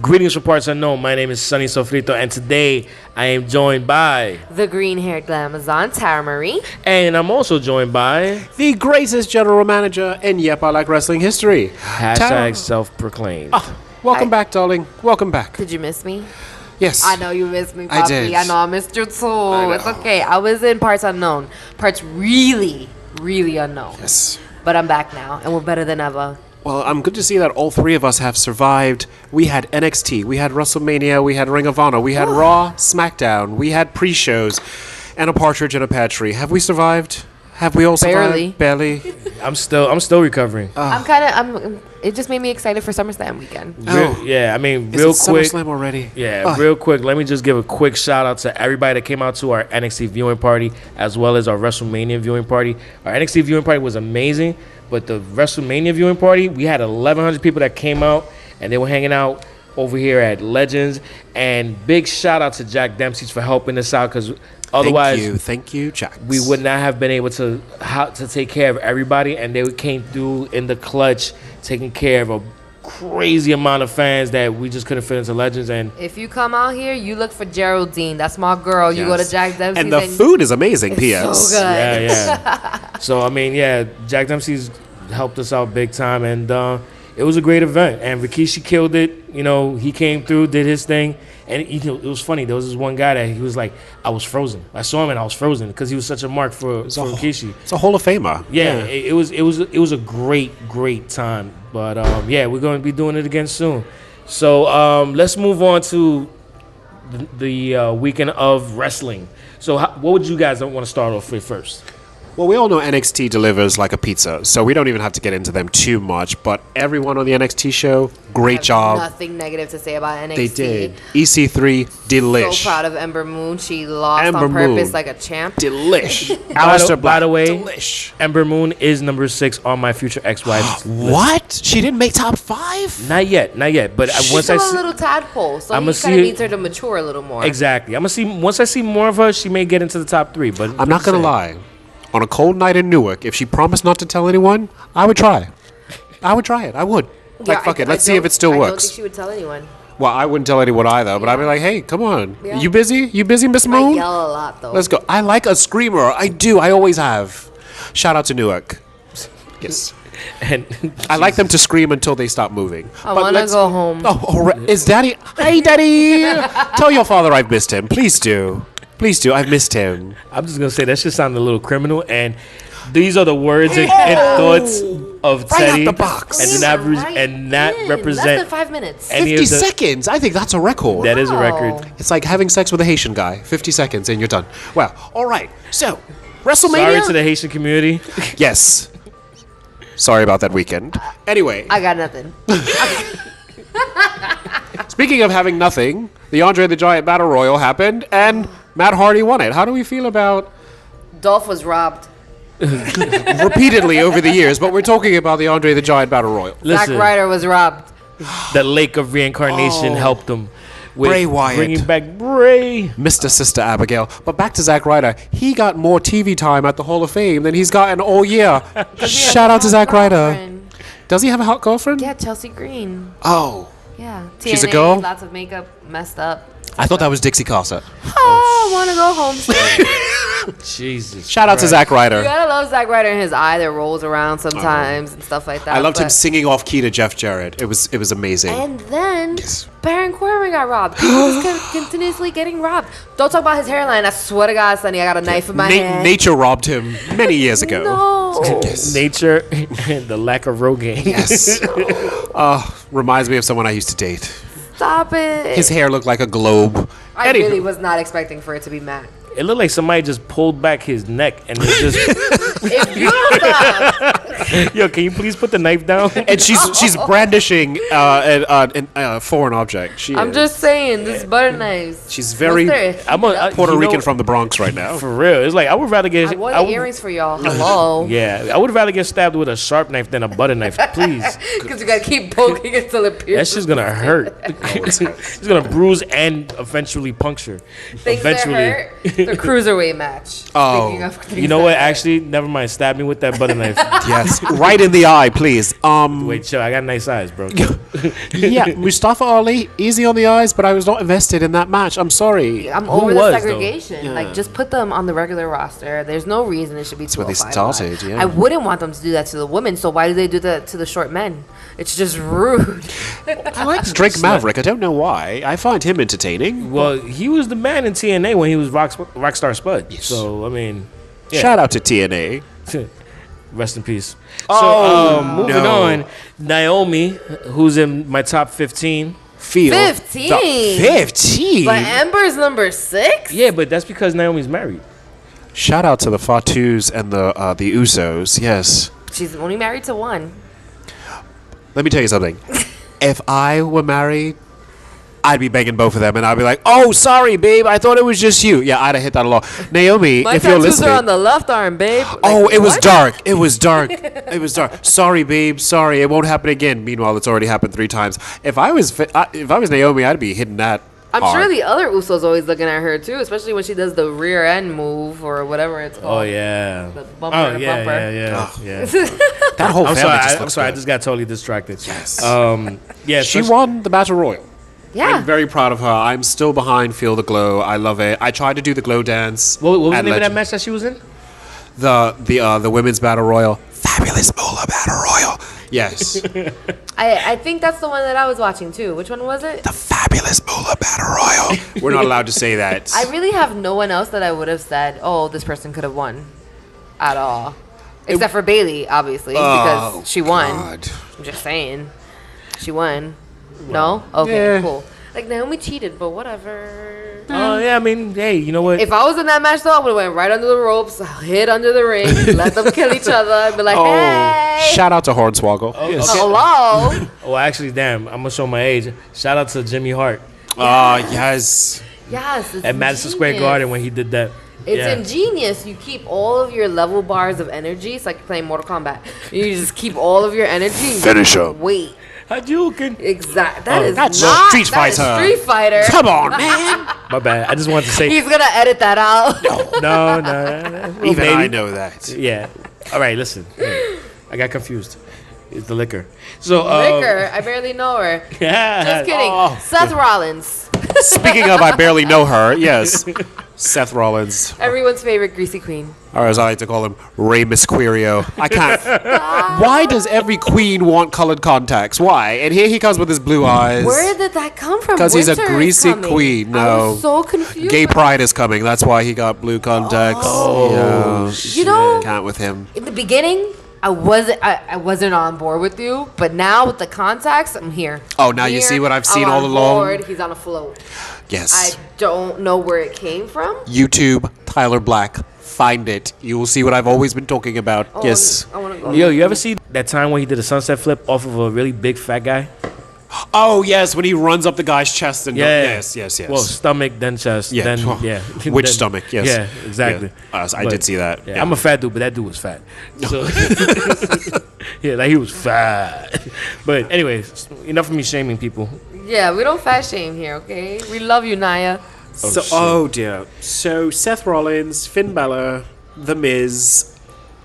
Greetings from parts unknown. My name is Sonny Sofrito, and today I am joined by the green-haired glamazon, Tara Marie. And I'm also joined by the greatest general manager in Yep, I Like Wrestling history. Hashtag self-proclaimed. Welcome back, darling. Welcome back. Did you miss me? Yes. I know you missed me, Poppy. I did. I know I missed you too. It's okay. I was in parts unknown. Parts really, really unknown. Yes. But I'm back now, and we're better than ever. Well, I'm good to see that all three of us have survived. We had NXT, we had Wrestlemania, we had Ring of Honor, we had Raw, Smackdown, we had pre-shows, and a partridge in a pear tree. Have we survived? Have we all survived? Barely. I'm still recovering. It just made me excited for SummerSlam weekend. Yeah, I mean, Is real it quick. SummerSlam already? Yeah, real quick. Let me just give a quick shout out to everybody that came out to our NXT viewing party, as well as our WrestleMania viewing party. Our NXT viewing party was amazing, but the WrestleMania viewing party, we had 1,100 people that came out, and they were hanging out over here at Legends. And big shout out to Jack Dempsey's for helping us out, because otherwise, thank you, Jack. we would not have been able to take care of everybody, and they came through in the clutch, taking care of a crazy amount of fans that we just couldn't fit into Legends. And If you come out here, you look for Geraldine. That's my girl. You go to Jack Dempsey's. And the food is amazing, it's P.S. so good. yeah. So I mean, yeah, Jack Dempsey's helped us out big time, and it was a great event. And Rikishi killed it. You know, he came through, did his thing. And it was funny. There was this one guy that he was like, I was frozen. I saw him and I was frozen because he was such a mark for Rikishi. It's a Hall of Famer. Yeah, it was a great time. But yeah, we're going to be doing it again soon. So let's move on to the weekend of wrestling. So what would you guys want to start off with first? Well, we all know NXT delivers like a pizza, so we don't even have to get into them too much. But everyone on the NXT show, great job. Nothing negative to say about NXT. They did. EC3, delish. So proud of Ember Moon. She lost Ember on purpose Moon. like a champ. Delish. Aleister Black. By the way, delish. Ember Moon is number 6 on my future ex-wife's list. What? She didn't make top 5? Not yet. But She's once still I a little tadpole, so I'ma he see kind of it- needs her to mature a little more. Exactly. Once I see more of her, she may get into the top 3. But I'm not going to lie. On a cold night in Newark, if she promised not to tell anyone, I would try. I would try it. I would. Like, fuck it. Let's see if it still I don't works. think she would tell anyone. Well, I wouldn't tell anyone either, but I'd be like, hey, come on. Yeah. You busy? You busy, Miss I Moon? yell a lot, though. Let's go. I like a screamer. I do. I always have. Shout out to Newark. Yes. And I like them to scream until they stop moving. I want to go home. Oh, all right. Is Daddy? Hey, Daddy. Tell your father I've missed him. Please do. Please do. I've missed him. I'm just gonna say that shit sounded a little criminal, and these are the words and thoughts of Right out Teddy, the box. and not Less represent than 5 minutes. any 50 of the. seconds. I think that's a record. That is a Wow. record. It's like having sex with a Haitian guy. 50 seconds and you're done. Well, all right. So, WrestleMania. Sorry to the Haitian community. Yes. Sorry about that weekend. Anyway, I got nothing. speaking of having nothing, the Andre the Giant Battle Royal happened and Matt Hardy won it. How do we feel about Dolph was robbed. repeatedly over the years, but we're talking about the Andre the Giant Battle Royal. Zack Listen, Ryder was robbed. the Lake of Reincarnation helped them with Bray Wyatt. bringing back Bray. Mr. Sister Abigail. But back to Zack Ryder. He got more TV time at the Hall of Fame than he's gotten all year. Shout out to Zack Ryder. Girlfriend. Does he have a hot girlfriend? Yeah, Chelsea Green. Oh. Yeah. She's a TNA, girl? Lots of makeup, messed up. I thought that was Dixie Carter. I want to go home still. Jesus. Shout out to Christ. Zack You Ryder. gotta love Zack Ryder and his eye that rolls around sometimes and stuff like that. I loved him but- singing off key to Jeff Jarrett. It was amazing. And then Baron Corbin got robbed. People just continuously getting robbed. Don't talk about his hairline. I swear to God, Sonny, I got a knife in my hand. Nature robbed him many years ago. No. Yes. Nature and the lack of Rogaine. Yes. Reminds me of someone I used to date. Stop it. His hair looked like a globe. I Anywho. really was not expecting for it to be Matt. It looked like somebody just pulled back his neck and it just. If you don't stop. Yo, can you please put the knife down? And she's brandishing a foreign object. She I'm is. just saying, this butter knives. She's very What's there? I'm a Puerto you know- Rican from the Bronx right now. For real, it's like I would rather get. I wore I the would- earrings for y'all. Hello. Yeah, I would rather get stabbed with a sharp knife than a butter knife, please. Because you gotta keep poking until it pierces. That shit's gonna hurt. It's gonna bruise and eventually puncture. Things that hurt. The cruiserweight match. Oh. Speaking of things You know that what? hurt. Actually, never mind. Stab me with that butter knife. Yes. Yes, right in the eye, please. Wait, chill. I got nice eyes, bro. Yeah, Mustafa Ali, easy on the eyes, but I was not invested in that match. I'm sorry. I'm Who over was, the though? segregation. Yeah. Like, just put them on the regular roster. There's no reason it should be. That's where they 205 started, live. yeah. I wouldn't want them to do that to the women. So why do they do that to the short men? It's just rude. I like Drake Maverick. I don't know why. I find him entertaining. Well, he was the man in TNA when he was Rockstar Spud. So, I mean, yeah. Shout out to TNA. Rest in peace. Oh, moving no. on. Naomi, who's in my top 15. Feel 15? the 15. But Ember's number 6? Yeah, but that's because Naomi's married. Shout out to the Fatus and the Usos. Yes. She's only married to one. Let me tell you something. If I were married, I'd be begging both of them, and I'd be like, "Oh, sorry, babe. I thought it was just you." Yeah, I'd have hit that a lot. Naomi, My if you're tattoos listening, are on the left arm, babe. oh, Like, it was what? dark. It was dark. It was dark. Sorry, babe. Sorry, it won't happen again. Meanwhile, it's already happened 3 times. If I was Naomi, I'd be hitting that. I'm hard. sure the other Usos always looking at her too, especially when she does the rear end move or whatever it's called. Oh, yeah. The bumper Oh, to yeah, bumper. yeah. That whole I'm family sorry, just I'm looks sorry. I good. just got totally distracted. Yes. Yeah, She especially- won the Battle Royal. Yeah. I'm very proud of her. I'm still behind Feel the Glow. I love it. I tried to do the glow dance. What was the at name of that Legend. match that she was in? The women's Battle Royal. Fabulous Moolah Battle Royal. Yes. I think that's the one that I was watching too. Which one was it? The Fabulous Moolah Battle Royal. We're not allowed to say that. I really have no one else that I would have said, oh, this person could have won at all. Except for Bailey, obviously, because she won. God. I'm just saying. She won. No? Okay, Yeah. cool. Like, Naomi cheated, but whatever. Oh, yeah, I mean, hey, you know what? If I was in that match, though, I would have went right under the ropes, hid under the ring, let them kill each other, and be like, hey! Shout out to Hornswoggle. Yes. Hello? Oh, actually, damn, I'm going to show my age. Shout out to Jimmy Hart Yes. Yes, it's at Madison Square ingenious. Garden when he did that. It's Yeah. ingenious. You keep all of your level bars of energy. It's like playing Mortal Kombat. You just keep all of your energy. And Finish just 'em. Wait. Hadouken. Exact. That Oh, is that's not Street that is Fighter. Street Fighter. Come on, man. My bad. I just wanted to say. He's gonna edit that out. No. Even Maybe. I know that. Yeah. All right, listen. I got confused. It's the liquor. So, Liquor. I barely know her. Yeah. Just kidding. Oh. Seth Rollins. Speaking of, I barely know her. Yes. Seth Rollins. Everyone's favorite greasy queen. Or as I like to call him, Rey Mysterio. I can't. Why does every queen want colored contacts? Why? And here he comes with his blue eyes. Where did that come from? 'Cause he's a Winter is greasy coming. queen. I No. was so confused. Gay pride is coming. That's why he got blue contacts. Oh, You know, Can't with him. in the beginning, I wasn't on board with you, but now with the contacts, I'm here. Oh, now you Here, see what I've I'm seen on all along? board. He's on a float. I Yes. don't know where it came from. YouTube, Tyler Black. Find it. You will see what I've always been talking about. Oh, Yes. I want to go. Yo, you ever see that time when he did a sunset flip off of a really big fat guy? Oh, yes, when he runs up the guy's chest and Yeah. yes. Well, stomach, then chest, Yeah. then Oh. yeah. Which Then- stomach? Yes. Yeah, exactly. Yeah. I But, did see that. Yeah, I'm a fat dude, but that dude was fat. So, yeah, like he was fat. But anyways, enough of me shaming people. Yeah, we don't fat shame here, okay? We love you, Naya. So, shit. oh dear. So Seth Rollins, Finn Balor, The Miz.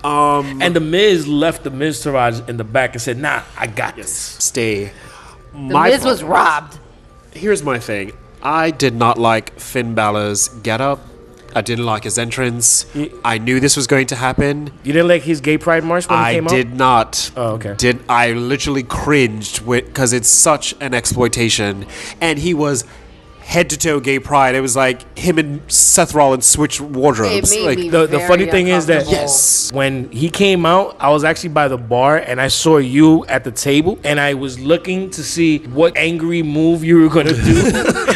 And the Miz left the Miz Taraj in the back and said, "Nah, I got this." Stay. The Miz was robbed. Here's my thing. I did not like Finn Balor's getup. I didn't like his entrance. I knew this was going to happen. You didn't like his gay pride march when he I came did not. Oh, okay. I literally cringed because it's such an exploitation, and he was head to toe gay pride. It was like him and Seth Rollins switched wardrobes. It made Like, me The very funny thing is that uncomfortable. Yes. when he came out, I was actually by the bar and I saw you at the table and I was looking to see what angry move you were gonna do.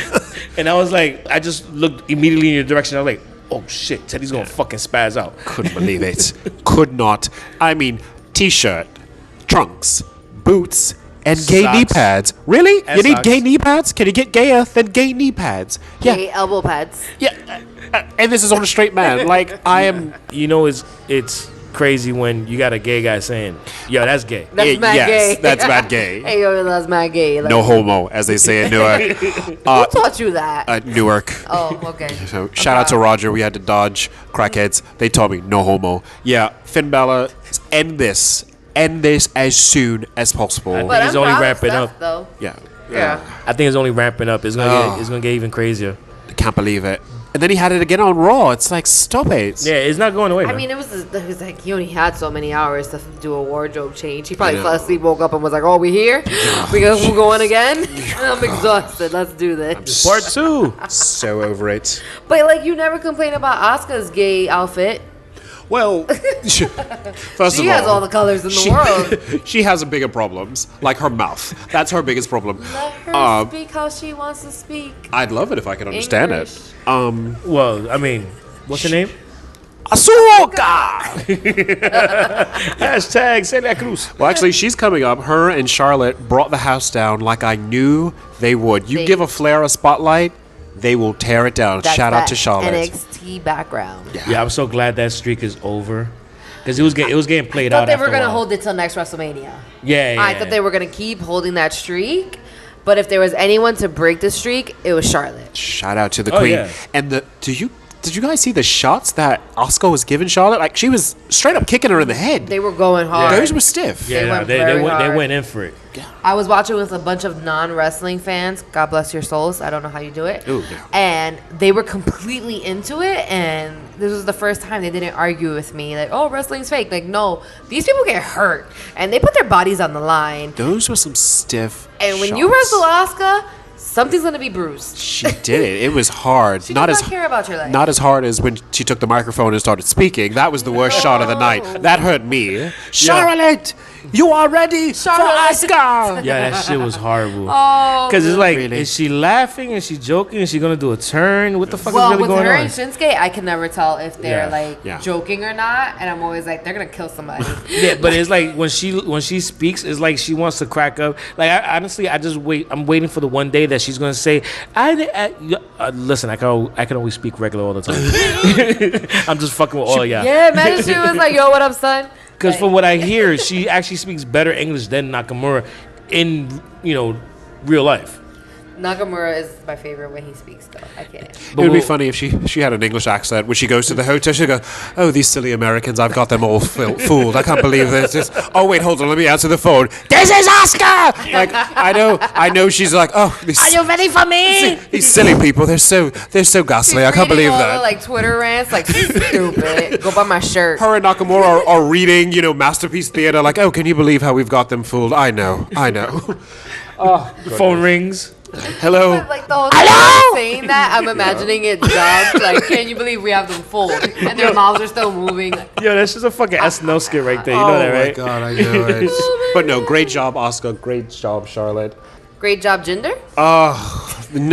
And I was like, I just looked immediately in your direction. I was like, oh shit, Teddy's gonna fucking spaz out. couldn't believe it. Could not. I mean, t-shirt, trunks, boots, and gay knee Socks. pads. Really? And You need socks. gay knee pads? Can you get gayer than gay knee pads? Yeah. Gay elbow pads. Yeah. And this is on a straight man. Like, I am... You know, it's crazy when you got a gay guy saying, "Yo, that's gay." That's Yeah, mad yes, gay. that's mad gay. Hey, yo, that's mad gay. Like, No homo, as they say in Newark. who taught you that? Newark. Oh, okay. So shout out to Roger. We had to dodge crackheads. They told me no homo. Yeah, Finn Balor, end this. end this as soon as possible. I think But it's I'm only proud of ramping Steph, up. though. Yeah. I think it's only ramping up. It's gonna get even crazier. I can't believe it. And then he had it again on Raw. It's like, stop it. Yeah, it's not going away. I man. mean, it was like he only had so many hours to do a wardrobe change. He probably I fell know. asleep, woke up, and was like, "Oh, we here? We're going again? I'm exhausted. Let's do this." Part 2. So over it. But like, you never complain about Asuka's gay outfit. Well, first She of all, has all the colors in the world. she has bigger problems, like her mouth. That's her biggest problem. Let her speak how she wants to speak. I'd love it if I could understand English. it. Well, I mean, what's her name? Asuka! Hashtag Celia Cruz. Well, actually, she's coming up. Her and Charlotte brought the house down like I knew they would. You They- give a Flair a spotlight, they will tear it down. That's Shout out that to Charlotte. NXT background. Yeah, I'm so glad that streak is over. Because it was getting played I out. thought they after were a gonna while. hold it till next WrestleMania. Yeah. I thought they were gonna keep holding that streak. But if there was anyone to break the streak, it was Charlotte. Shout out to the Oh, queen. yeah. And did you guys see the shots that Asuka was giving Charlotte? Like, she was straight up kicking her in the head. They were going hard. Those were stiff. Yeah, They no, went they very went hard. in for it. I was watching with a bunch of non-wrestling fans. God bless your souls. I don't know how you do it. Ooh, yeah. And they were completely into it. And this was the first time they didn't argue with me. Like, oh, wrestling's fake. Like, no, these people get hurt. And they put their bodies on the line. Those were some stiff And when shots. you wrestle Asuka, something's going to be bruised. She did it. It was hard. She does not care about your life. Not as hard as when she took the microphone and started speaking. That was the worst shot of the night. That hurt me. Charlotte, you are ready Charlotte. for Asuka. Yeah, that shit was horrible. Oh. Because it's like, Really? is she laughing? Is she joking? Is she gonna do a turn? What the fuck Well, is really with going her on? and Shinsuke, I can never tell if they're Yeah. like Yeah. joking or not, and I'm always like, they're gonna kill somebody. Yeah, but it's like when she speaks, it's like she wants to crack up. Like honestly, I'm waiting for the one day that she's gonna say, listen, I can always speak regular all the time. I'm just fucking with all of y'all. Yeah, imagine she was like, "Yo, what up, son?" Because Like, from what I hear, she actually speaks better English than Nakamura in real life. Nakamura is my favorite when he speaks, though. I can't. It would be funny if she had an English accent when she goes to the hotel. She'd go, "Oh, these silly Americans! I've got them all fooled. I can't believe this. Oh, wait, hold on. Let me answer the phone. This is Oscar. Like, I know. She's like, oh, Are you ready for me? these silly people. They're so ghastly. I can't believe all that." The, like Twitter rants, like she's stupid. Go buy my shirt. Her and Nakamura are reading, Masterpiece Theater. Like, oh, can you believe how we've got them fooled? I know. The phone rings. Hello. But, like the whole time saying that, I'm imagining it dubbed. Like, can you believe we have them full and their mouths are still moving? Yo, that's just a fucking SNL skit right there. You know that, right? Oh my God, I know it. But no, great job, Oscar. Great job, Charlotte. Great job, Jinder.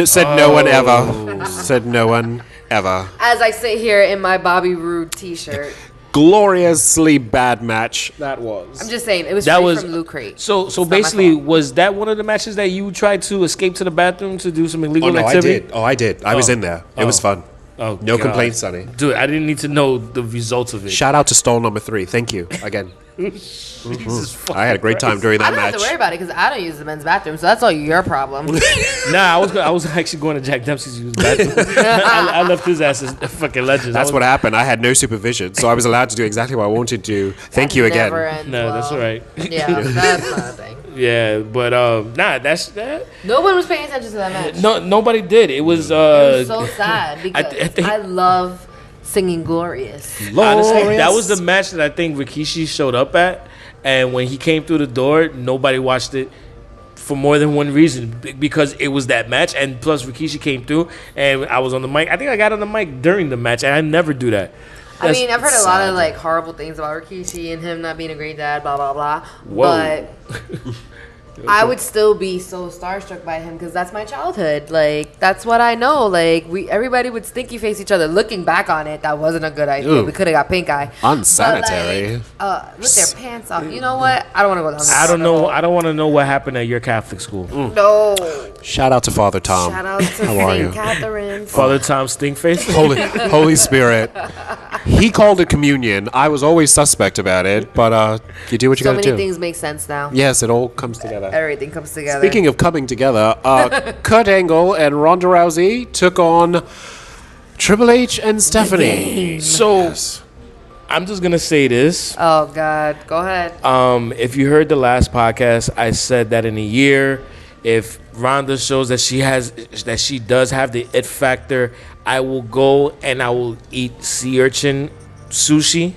Said no one ever. Said no one ever. As I sit here in my Bobby Roode T-shirt, Gloriously bad match that was. I'm just saying it was That free was from Loot Crate. So It's not my basically, fault. was that one of the matches that you tried to escape to the bathroom to do some illegal Oh no, activity? I did. I was in there. It was fun. Oh, No God. complaints, Sonny. Dude, I didn't need to know the results of it. Shout out to stall number 3. Thank you again. Jesus I had a great time during I that don't have match. to worry about it because I don't use the men's bathroom, so that's all your problem. Nah, I was actually going to Jack Dempsey's use bathroom. I left his ass as a fucking legend. That's what happened. I had no supervision, so I was allowed to do exactly what I wanted to do. Thank you again. Never ends No, that's well. all right. Yeah, that's not a thing. Yeah, but that's that. No one was paying attention to that match. No, nobody did. It was It was so sad because I think- I love singing "Glorious." honestly, that was the match that I think Rikishi showed up at, and when he came through the door, nobody watched it for more than one reason, because it was that match, and plus Rikishi came through, and I was on the mic. I think I got on the mic during the match, and I never do that. I mean, I've heard a lot sad. of like horrible things about Rikishi and him not being a great dad, blah blah blah. Whoa. But I would still be so starstruck by him because that's my childhood. Like that's what I know. Like everybody would stinky face each other. Looking back on it, that wasn't a good idea. Ew. We could have got pink eye. Unsanitary. But, like, with their pants off. You know what? I don't want to go down. This I don't rabbit know. hole. I don't want to know what happened at your Catholic school. No. Shout out to Father Tom. Shout out to How are you? St. Catherine. Father Tom Stinkface. Holy Spirit. He called it communion. I was always suspect about it, but you do what you So gotta many do. things make sense now. Yes, it all comes together. Everything comes together. Speaking of coming together, Kurt Angle and Ronda Rousey took on Triple H and Stephanie. So, Yes. I'm just gonna say this. Oh God, go ahead. If you heard the last podcast, I said that in a year, if Ronda shows that she does have the it factor, I will go and I will eat sea urchin sushi,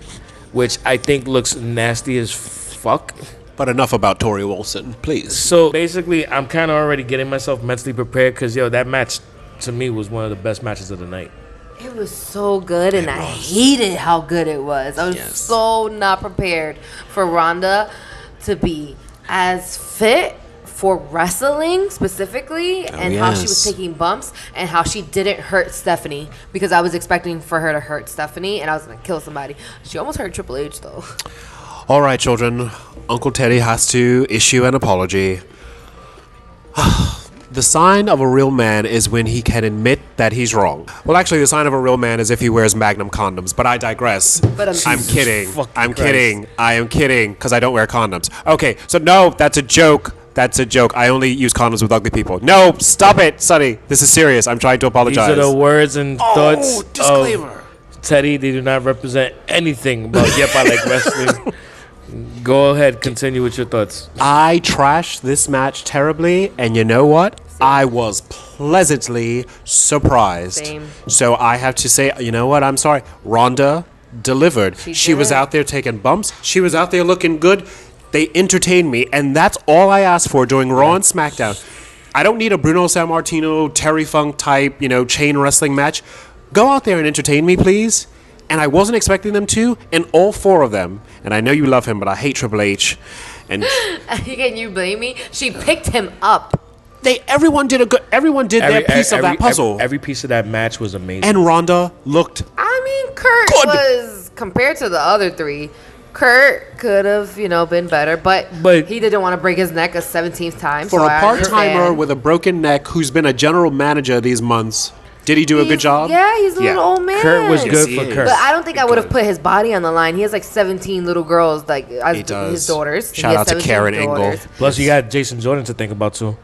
which I think looks nasty as fuck. But enough about Tori Wilson, please. So basically, I'm kind of already getting myself mentally prepared because that match to me was one of the best matches of the night. It was so good, and I hated how good it was. I was so not prepared for Ronda to be as fit for wrestling specifically, and how she was taking bumps, and how she didn't hurt Stephanie, because I was expecting for her to hurt Stephanie, and I was going to kill somebody. She almost hurt Triple H, though. All right, children. Uncle Teddy has to issue an apology. The sign of a real man is when he can admit that he's wrong. Well, actually, the sign of a real man is if he wears Magnum condoms. But I digress. I'm kidding. I'm kidding. I am kidding because I don't wear condoms. Okay, so no, that's a joke. That's a joke. I only use condoms with ugly people. No, stop it, Sonny. This is serious. I'm trying to apologize. These are the words and thoughts disclaimer. of Teddy. They do not represent anything about Yep, I Like Wrestling. Go ahead, continue with your thoughts. I trashed this match terribly, and you know what? I was pleasantly surprised. Same. So I have to say, you know what? I'm sorry. Ronda delivered. She was out there taking bumps. She was out there looking good. They entertained me, and that's all I asked for during Raw and SmackDown. I don't need a Bruno Sammartino, Terry Funk type, chain wrestling match. Go out there and entertain me, please. And I wasn't expecting them to, and all four of them. And I know you love him, but I hate Triple H. And Can you blame me? She picked him up. Everyone did their piece of that puzzle. Every piece of that match was amazing. And Ronda looked Kurt good. was, compared to the other three, Kurt could have, been better, but he didn't want to break his neck a 17th time. For a part-timer with a broken neck who's been a general manager these months. Did he do a good job? Yeah, he's a little old man. Kurt was good for Kurt. But I don't think I would have put his body on the line. He has like 17 little girls, his daughters. Shout out to Karen Engel. Plus, you got Jason Jordan to think about, too.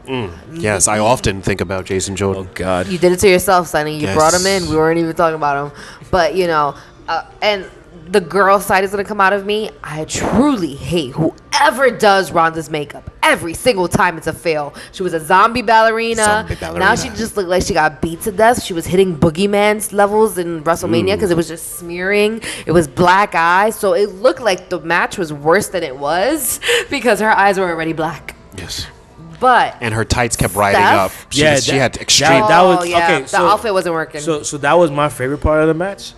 Yes, I often think about Jason Jordan. Oh, God. You did it to yourself, Sonny. You brought him in. We weren't even talking about him. But, and the girl side is going to come out of me. I truly hate whoever does Ronda's makeup. Every single time it's a fail. She was a zombie ballerina. Now she just looked like she got beat to death. She was hitting boogeyman's levels in WrestleMania because it was just smearing. It was black eyes. So it looked like the match was worse than it was because her eyes were already black. Yes. And her tights kept riding up. She had extreme. The outfit wasn't working. So that was my favorite part of the match.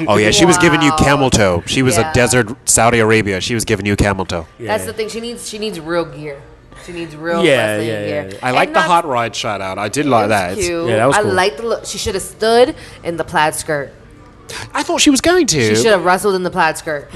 Oh yeah, she was giving you camel toe. She was a desert Saudi Arabia. She was giving you camel toe. Yeah. That's the thing. She needs real gear. She needs real wrestling gear. I like the hot ride shout out. I did like that. Cute. Yeah, that was cool. I like the look. She should have stood in the plaid skirt. I thought she was going to. She should have wrestled in the plaid skirt.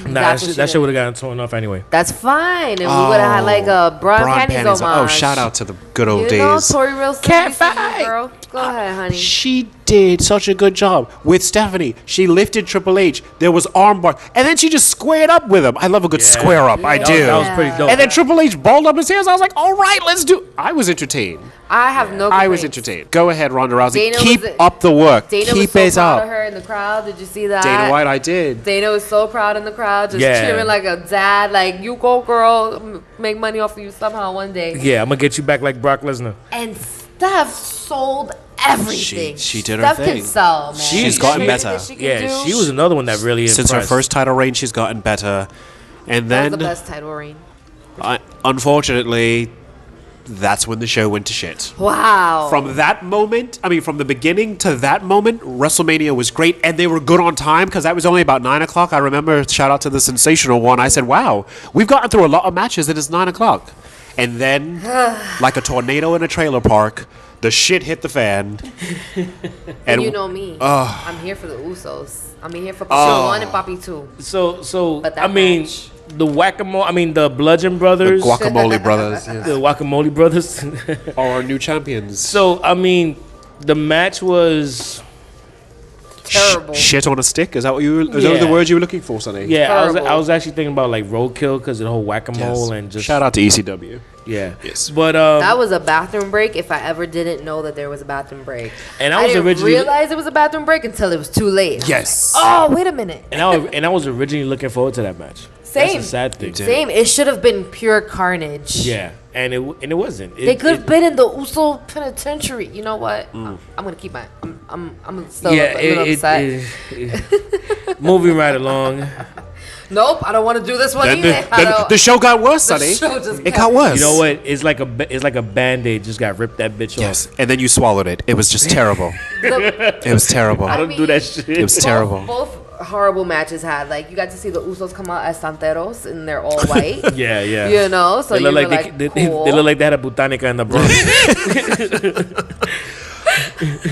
Nah, that shit would have gotten torn off anyway. That's fine. And we would have had like a bra and panties homage. Oh, shout out to the good old days. Tori Wilson. Can't fight. Girl. Go ahead, honey. She did such a good job with Stephanie. She lifted Triple H. There was armbar, and then she just squared up with him. I love a good square up. I do. That was pretty dope. And then Triple H balled up his hands. I was like, all right, let's do. I was entertained. I have no complaints. I was entertained. Go ahead, Ronda Rousey. Keep up the work. Dana Keep was so it proud up. of her in the crowd. Did you see that? Dana White, I did. Dana was so proud in the crowd, just cheering like a dad. Like, you go, girl. Make money off of you somehow one day. Yeah, I'm going to get you back like Brock Lesnar. And Steph sold everything. She did her Steph thing. Can sell, man. She's gotten better. She was another one that really impressed. Since her first title reign, she's gotten better. And then that was the best title reign. Unfortunately, that's when the show went to shit. Wow. From that moment, from the beginning to that moment, WrestleMania was great, and they were good on time because that was only about 9 o'clock. I remember, shout out to the Sensational one, I said, wow, we've gotten through a lot of matches and it's 9 o'clock. And then, like a tornado in a trailer park, the shit hit the fan. And you know me. I'm here for the Usos. I'm here for Papi 1 and Papi 2. So the Whack-A-Mole, the Bludgeon Brothers. The Guacamole Brothers. Yes. The Guacamole Brothers. Are our new champions. So, the match was terrible. Shit on a stick? Is that what is that the word you were looking for, Sonny? Yeah, I was actually thinking about like roadkill because of the whole Whack-A-Mole and just... Shout out to ECW. Yeah. Yes. But That was a bathroom break. If I ever didn't know that there was a bathroom break, And I was didn't originally- realize it was a bathroom break until it was too late. Yes. Oh, wait a minute. and I was originally looking forward to that match. Same. That's a sad thing. Same. It should have been pure carnage. Yeah, and it wasn't. They could have been in the Uso penitentiary. You know what? I'm gonna keep my. I'm still Yeah, a little upset. moving right along. Nope, I don't want to do this one Then either. the show got worse, Sonny. show just It kept- got worse. You know what? It's like a Band-Aid just got ripped that bitch Yes, off. and then you swallowed it. It was just terrible. It was terrible. I don't do that shit. It was terrible. Both horrible matches had you got to see the Usos come out as santeros and they're all white. Yeah, yeah. You know, so They you look were like like, they cool. look like they had a botanica in the Bronx.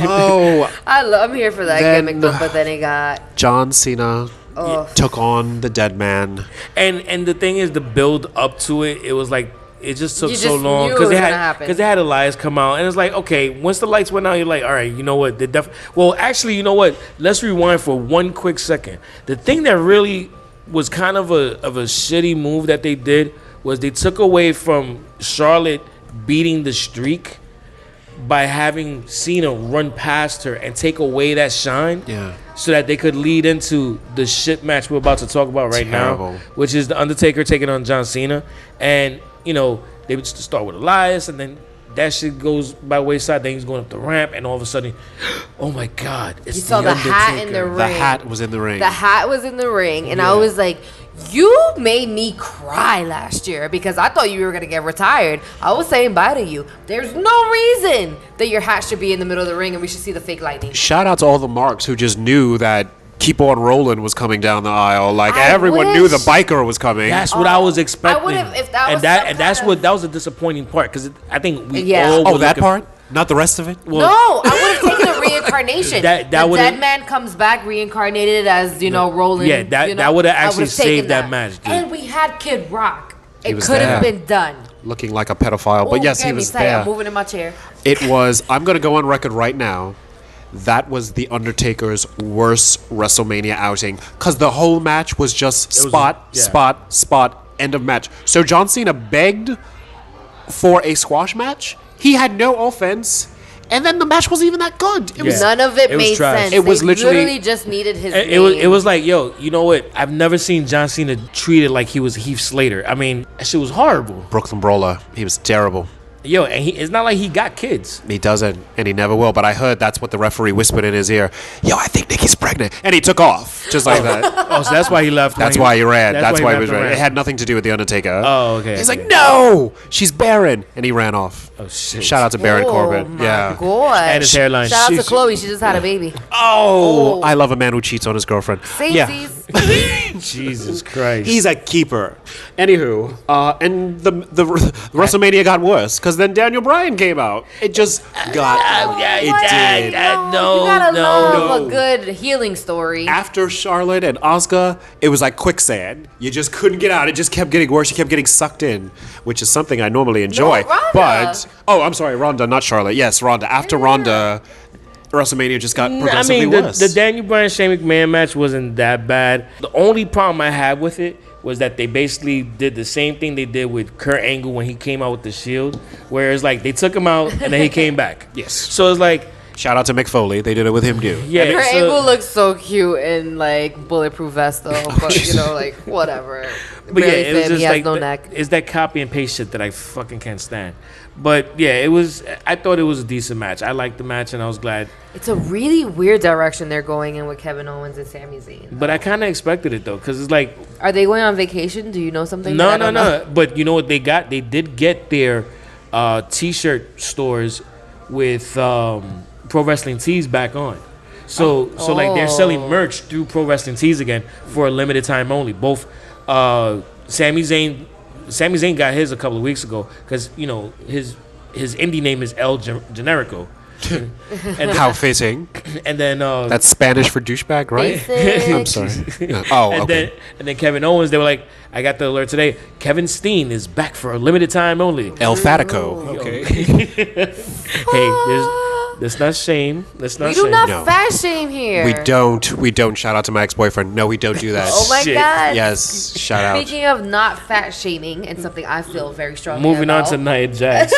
Oh, I'm here for that Then- gimmick though, but then it got. John Cena Oh. took on the dead man. and the thing is, the build up to it, it was like it just took You so just long knew it was they gonna had happen. they had Elias come out, and it's like, okay, once the lights went out, you're like, all right, you know what? Well, actually, you know what? Let's rewind for one quick second. The thing that really was kind of a shitty move that they did was they took away from Charlotte beating the streak by having Cena run past her and take away that shine. Yeah. So that they could lead into the shit match we're about to talk about right Terrible. now, which is the Undertaker taking on John Cena. And, you know, they would start with Elias, and then that shit goes by wayside. Then he's going up the ramp, and all of a sudden, oh my God, it's You saw the hat in the Undertaker. ring. The hat was in the ring. The hat was in the ring, and I Yeah. was like, you made me cry last year because I thought you were going to get retired. I was saying bye to you. There's no reason that your hat should be in the middle of the ring and we should see the fake lightning. Shout out to all the marks who just knew that Keep On Rolling was coming down the aisle. Like I everyone knew the wish- biker was coming. That's what I was expecting. would've- if that was and that some and that's kind what of- that was a disappointing part because I think we Yeah. all Oh, were that looking- part? Not the rest of it? Well, No, I would have taken a reincarnation. That the would've- dead man comes back reincarnated as, Roland. Yeah, that- you know? that would've I actually would've taken saved that match, dude. And we had Kid Rock. It was could have there. been done. Looking like a pedophile. But Ooh, yes, get he me was tight. I'm there. moving in my chair. It was, I'm going to go on record right now. That was The Undertaker's worst WrestleMania outing. Because the whole match was just was- spot, yeah. spot, end of match. So John Cena begged for a squash match. He had no offense. And then the match wasn't even that good. It was Yeah. None of it It was made trash. sense. It was They literally- just needed his It name. was it was like, yo, you know what? I've never seen John Cena treated like he was Heath Slater. I mean, that shit was horrible. Brooklyn Brawler. He was terrible. Yo, and it's not like he got kids. He doesn't, and he never will. But I heard that's what the referee whispered in his ear. Yo, I think Nikki's pregnant. And he took off, just like that. Oh, so that's why he left. That's why he ran. That's why he was left the running. It ramp. had nothing to do with The Undertaker. Oh, okay. He's okay. like, no, she's barren. And he ran off. Oh shit. Shout out to Baron Oh, Corbin. my Yeah. God. And his hairline. Shout out to Sheesh. Chloe. She just had a baby. Oh, I love a man who cheats on his girlfriend. Samesies. Jesus Christ. He's a keeper. Anywho, and the WrestleMania got worse because then Daniel Bryan came out. It just got. it did. No, you gotta no. love a good healing story. After Charlotte and Asuka, it was like quicksand. You just couldn't get out. It just kept getting worse. You kept getting sucked in, which is something I normally enjoy. Ronda. But I'm sorry, Ronda, not Charlotte. Yes, Ronda. After Ronda, WrestleMania just got I progressively mean, worse. the Daniel Bryan Shane McMahon match wasn't that bad. The only problem I had with it was that they basically did the same thing they did with Kurt Angle when he came out with the Shield, where it's like they took him out and then he came back. Yes. So it's like, Shout out to Mick Foley. They did it with him too. yeah. Her so- angle looks so cute in bulletproof vest though, but whatever. But yeah, Barely it was fit, just he has like no neck. it's that copy and paste shit that I fucking can't stand. But yeah, it was. I thought it was a decent match. I liked the match and I was glad. It's a really weird direction they're going in with Kevin Owens and Sami Zayn. But I kind of expected it though, because it's like Are they going on vacation? Do you know something? no, that I no, don't know? no. But you know what they got? They did get their T-shirt stores with Pro Wrestling Tees back on. So like they're selling merch through Pro Wrestling Tees again for a limited time only. Both Sami Zayn got his a couple of weeks ago because his indie name is El Generico. and How fitting. and then That's Spanish for douchebag, right? Basic. I'm sorry. Yeah. Oh, and okay. then Kevin Owens, they were like, I got the alert today. Kevin Steen is back for a limited time only. El Fatico. Okay. Hey, Let's not shame. Let's not We shame. do not No. fat shame here. We don't. Shout out to my ex-boyfriend. No, we don't do that. Oh my Shit. God. Yes, shout out. Speaking of not fat shaming, and something I feel very strongly Moving on about. to Nia Jax.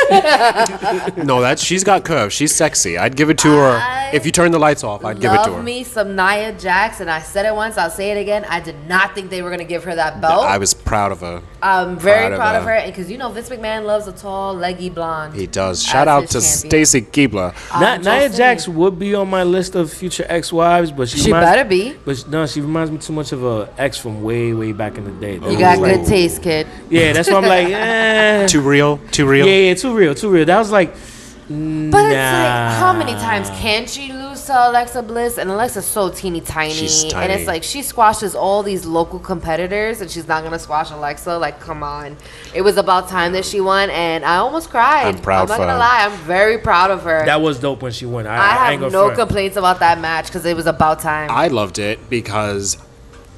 No, she's got curves. She's sexy. I'd give it to her. If you turn the lights off, I'd give it to her. Love me some Nia Jax, and I said it once, I'll say it again. I did not think they were going to give her that belt. I was proud of her. I'm very proud of her. her, and because Vince McMahon loves a tall, leggy blonde. He does. Shout out his to champion. Stacey Keebler. I'm Nia just Jax saying. would be on my list of future ex-wives, but She better be. But no, she reminds me too much of a ex from way, way back in the day. You got good taste, kid. Yeah, that's why I'm like, Too real. Yeah, too real. That was like, But it's like, how many times can she lose to Alexa Bliss? And Alexa's so teeny tiny. She's And tiny. it's like she squashes all these local competitors, and she's not going to squash Alexa. Like, come on. It was about time that she won, and I almost cried. I'm proud I'm not for going to her. lie. I'm very proud of her. that was dope when she won. I ain't have gonna no front. complaints about that match because it was about time. I loved it because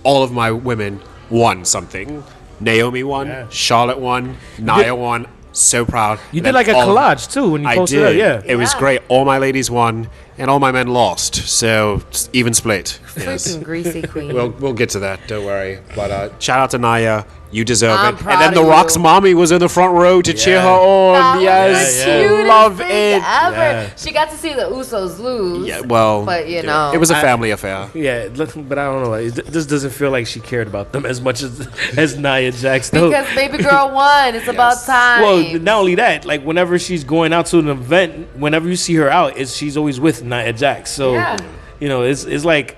all of my women won something. Naomi won. Yeah. Charlotte won. Nia won. So proud. You And did like a all- collage too when you I posted did. it. Yeah. It was Yeah. great. All my ladies won, and all my men lost. So it's even split. Yes. Freaking greasy queen. We'll get to that. Don't worry. But shout out to Naya. You deserve I'm it. proud And then of The Rock's you. mommy was in the front row to cheer her on. That was Yes, the cutest love thing it. ever. Yeah. She got to see the Usos lose. Yeah, well, But, you yeah, know. it was a family affair. Yeah, but I don't know. This doesn't feel like she cared about them as much as Nia Jax. Though. Because baby girl won. It's about time. Well, not only that, like whenever she's going out to an event, whenever you see her out, she's always with Nia Jax. So, Yeah. it's like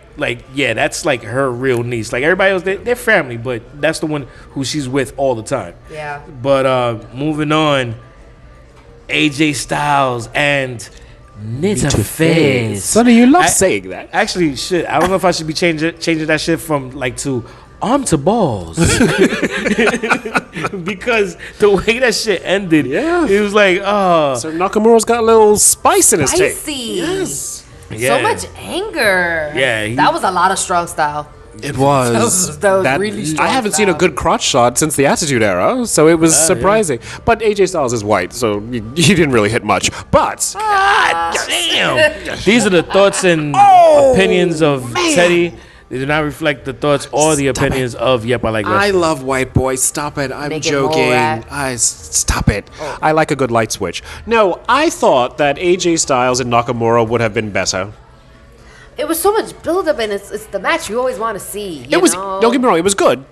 yeah, that's like her real niece. Like everybody else, they're family, but that's the one who she's with all the time. Yeah. But moving on, AJ Styles and Nita Fizz. Sonny, you love I- saying that. Actually, shit, I don't know if I should be changing that shit from like to arm to balls. Because the way that shit ended, Yeah. it was like, So Nakamura's got a little spice in his tape. Spicy. yeah. So much anger. Yeah, that was a lot of strong style. It was. That was really strong I haven't seen a style. good crotch shot since the Attitude Era, so it was surprising. But AJ Styles is white, so he didn't really hit much. But damn. These are the thoughts and opinions of Teddy. They do not reflect the thoughts or the opinions of Yep, I Like I Wrestling. love white boys. Stop it. I'm Make it joking. more rap. Stop it. I like a good light switch. No, I thought that AJ Styles and Nakamura would have been better. It was so much buildup, and it's the match you always want to see. You It was. know? Don't get me wrong. It was good,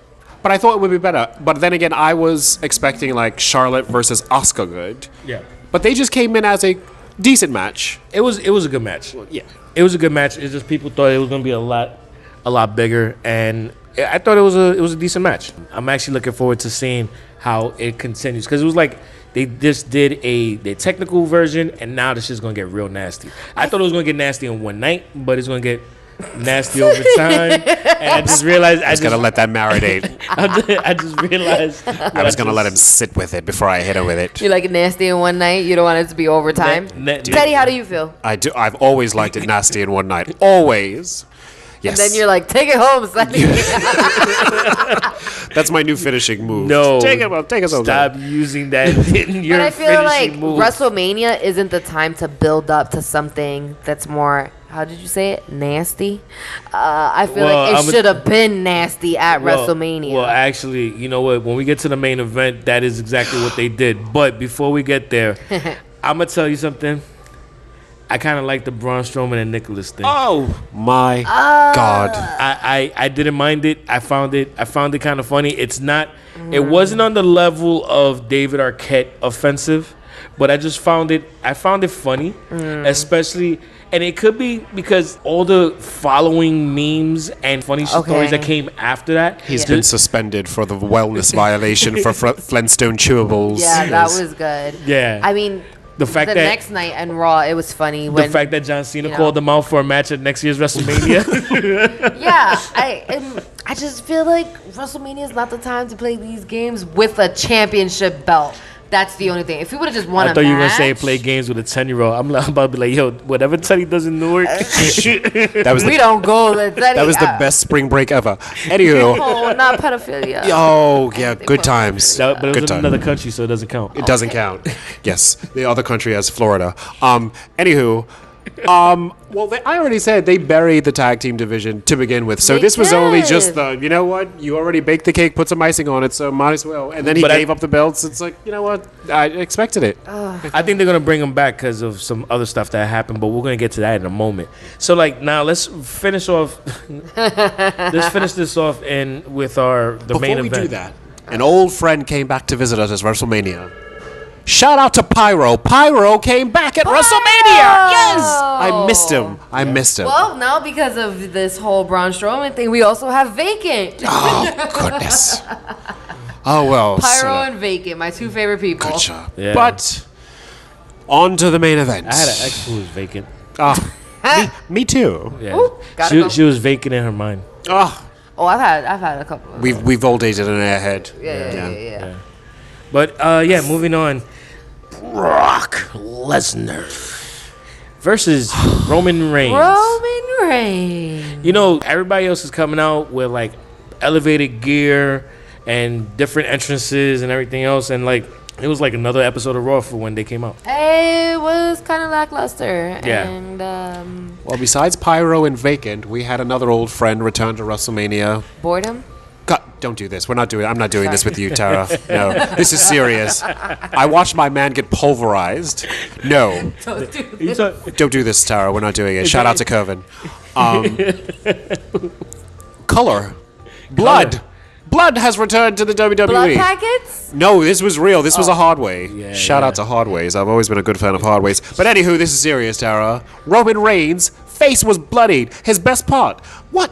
but I thought it would be better. But then again, I was expecting like Charlotte versus Asuka good. Yeah. But they just came in as a decent match. It was a good match. Yeah. It was a good match. It's just people thought it was gonna be a lot bigger, and I thought it was a decent match. I'm actually looking forward to seeing how it continues because it was like they just did the technical version, and now this shit's gonna get real nasty. I thought it was gonna get nasty in one night, but it's gonna get nasty over time. And I just realized I was gonna let that marinate. I just realized I was gonna let him sit with it before I hit him with it. You like it nasty in one night. You don't want it to be overtime. Teddy, how do you feel? I do. I've always liked it nasty in one night. Always. Yes. And then you're like, take it home, Sonny. That's my new finishing move. No, Take it home. Stop using that in your But I feel like finishing move. WrestleMania isn't the time to build up to something that's more. How did you say it? Nasty. I feel Well, like I'm it a- should have been nasty at WrestleMania. Well, actually, you know what? When we get to the main event, that is exactly what they did. But before we get there, I'm gonna tell you something. I kind of like the Braun Strowman and Nicholas thing. Oh my God. I didn't mind it. I found it kind of funny. It's not. It wasn't on the level of David Arquette offensive, but I just found it. I found it funny, especially. And it could be because all the following memes and funny stories that came after that. He's been suspended for the wellness violation for Flintstone chewables. yeah, that was good. Yeah. I mean, The fact the that- next night on Raw, it was funny. The When, fact that John Cena you know. called them out for a match at next year's WrestleMania. yeah, I just feel like WrestleMania is not the time to play these games with a championship belt. That's the only thing. If we would have just won I a thought you were match, gonna say play games with a 10-year-old. I'm about to be like, yo, whatever Teddy does in Newark. That was we the, don't go. that was the best spring break ever. Anywho. Oh, not pedophilia. Oh, yeah, good times. But it Good was in time. another country, so it doesn't count. It doesn't count. Yes, the other country has Florida. Anywho, Well, I already said they buried the tag team division to begin with. So They this was only just did. the, you know what? You already baked the cake, put some icing on it, so might as well. And then he But gave up the belts. It's like, you know what? I expected it. I think they're gonna bring him back because of some other stuff that happened, but we're gonna get to that in a moment. So like now, let's finish off. Let's finish this off with the Before main we event. do that, an old friend came back to visit us at WrestleMania. Shout out to Pyro. Pyro came back at WrestleMania. Yes, I missed him. I missed him. Well, now because of this whole Braun Strowman thing, we also have Vacant. Oh goodness. Oh well. Pyro and Vacant, my two favorite people. Good job. Yeah. But on to the main event. I had an ex who was vacant. Me too. Yeah, Ooh, gotta go. she was vacant in her mind. Oh, Oh, I've had a couple. Of we've all dated an airhead. yeah. But moving on. Brock Lesnar versus Roman Reigns. Roman Reigns. You know, everybody else is coming out with like elevated gear and different entrances and everything else, and like it was like another episode of Raw for when they came out. It was kind of lackluster. Yeah. And Well, besides Pyro and Vacant, we had another old friend return to WrestleMania. boredom. God, don't do this. I'm not doing this with you, Tara. No, this is serious. I watched my man get pulverized. No, don't do this, Tara. We're not doing it. Shout out to Kevin. Color. Blood. Blood has returned to the WWE. Blood packets. No, this was real. This was a Hardway. Yeah, Shout out to Hardways. I've always been a good fan of Hardways. But anywho, this is serious, Tara. Roman Reigns' face was bloodied. His best part. What?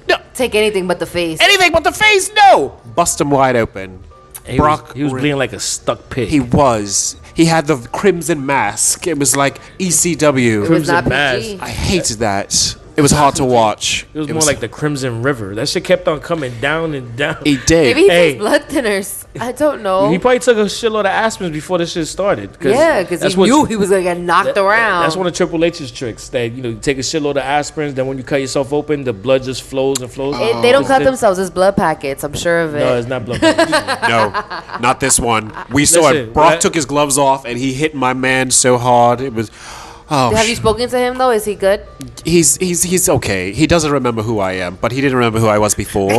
No. Take anything but the face. Anything but the face? No. Bust him wide open. He was bleeding like a stuck pig. He was. He had the crimson mask. It was like ECW. It was not Crimson PG. I hated that. It was hard to watch. It was more like the Crimson River. That shit kept on coming down and down. He did. Maybe he Hey. takes blood thinners. I don't know. He probably took a shitload of aspirins before this shit started. Yeah, because he knew he was gonna get knocked around. That's one of Triple H's tricks. That you take a shitload of aspirins, then when you cut yourself open, the blood just flows and flows. They don't cut themselves. It's blood packets. I'm sure of it. No, it's not blood. No, not this one. We saw Listen, it. Brock what- took his gloves off and he hit my man so hard. It was. Oh, Have you spoken to him though? Is he good? he's okay. He doesn't remember who I am, but he didn't remember who I was before.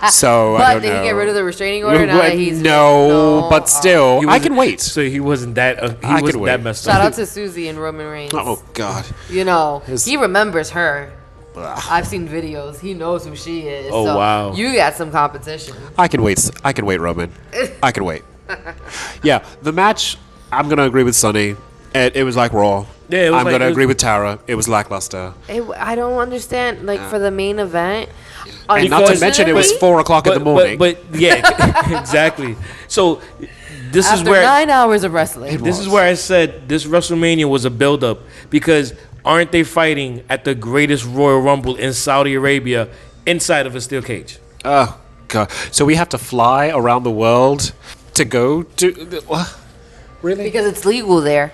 So I But don't did know. he get rid of the restraining order now that he's no, but still, He I can wait. So he wasn't that. I He can wasn't wait. that messed Shout up. out to Susie and Roman Reigns. Oh God. You know, His- he remembers her. I've seen videos. He knows who she is. Oh, so wow. You got some competition. I can wait. I can wait, Roman. I can wait. Yeah, the match. I'm gonna agree with Sonny. It was like Raw. Yeah, it was I'm like- gonna it was- agree with Tara. It was lackluster. I don't understand. Like for the main event. And not to mention, it was unfortunately, 4 o'clock in the morning. But yeah, exactly. So this is after where 9 hours of wrestling. this is where I said this WrestleMania was a build-up because aren't they fighting at the greatest Royal Rumble in Saudi Arabia inside of a steel cage? Oh God! So we have to fly around the world to go to. What? Really? Because it's legal there.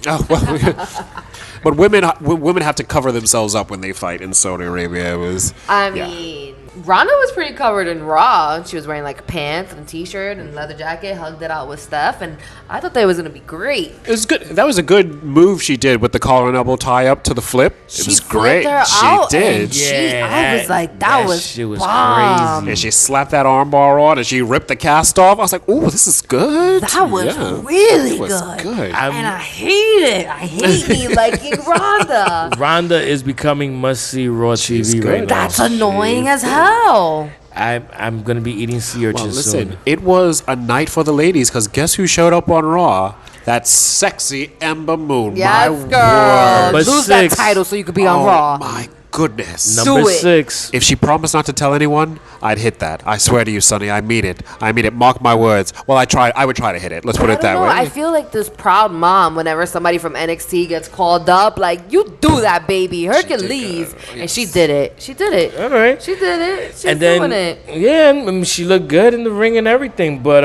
Oh well. But women have to cover themselves up when they fight in Saudi Arabia. It was. I Yeah. mean, Ronda was pretty covered in Raw. She was wearing like pants and a t-shirt and leather jacket, hugged it out with Steph, and I thought that was gonna be great. It was good. That was a good move she did with the collar and elbow tie up to the flip. It She was flipped great. her She out, did. and I was like, that was shit was bomb. crazy. And she slapped that armbar on and she ripped the cast off. I was like, "Ooh, this is good." That was Yeah. really It was good. good. And I hate it. I hate me liking Ronda. Ronda is becoming must-see Raw TV good. right now. That's annoying as hell. I'm gonna be eating sea Well, urchins listen, soon. it was a night for the ladies because guess who showed up on Raw? That sexy Ember Moon. Yes, My girl. word. But Lose six. that title so you could be on Oh, Raw. my goodness. Number do it. 6. If she promised not to tell anyone, I'd hit that. I swear to you, Sonny, I mean it. I mean it. Mark my words. Well, I would try to hit it. Let's put I it don't that know. way. I feel like this proud mom whenever somebody from NXT gets called up, like, you do that, baby. Hercules. And she did it. She did it. All right. She did it. She's And then doing it. yeah, I mean, she looked good in the ring and everything, but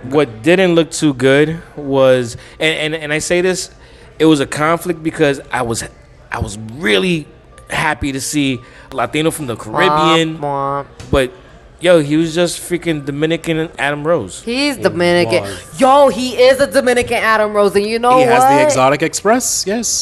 what didn't look too good was and I say this, it was a conflict because I was really happy to see Latino from the Caribbean, Womp, womp. but Yo, he was just freaking Dominican Adam Rose. He's Dominican. was. Yo, he is a Dominican Adam Rose, and you know He what? has the Exotic Express, yes.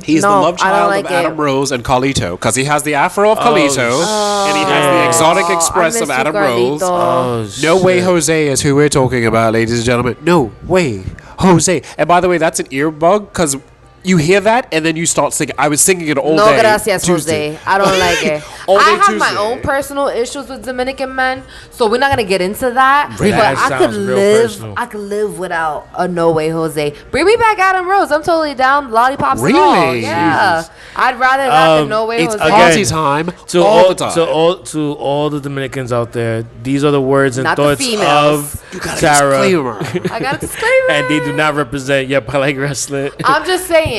He's the love child of Adam Rose and Carlito, because he has the afro of Carlito, and he has the Exotic Express of Adam Rose. No way Jose is who we're talking about, ladies and gentlemen. No way Jose. And by the way, that's an earbug, because you hear that, and then you start singing. I was singing it all day. No gracias, Jose. I don't like it. All day I have Tuesday. my own personal issues with Dominican men, so we're not gonna get into that. Really? But That I could sounds real live. personal. I could live without a no way Jose. Bring me back Adam Rose. I'm totally down. Lollipops and all. Really? Yeah. Jesus. I'd rather that than no way It's Jose. party time To all all, the time. to all the Dominicans out there, these are the words and Not the thoughts females. of You got a Tara, disclaimer. I got a disclaimer. and they do not represent Yep I Like Wrestling. I'm just saying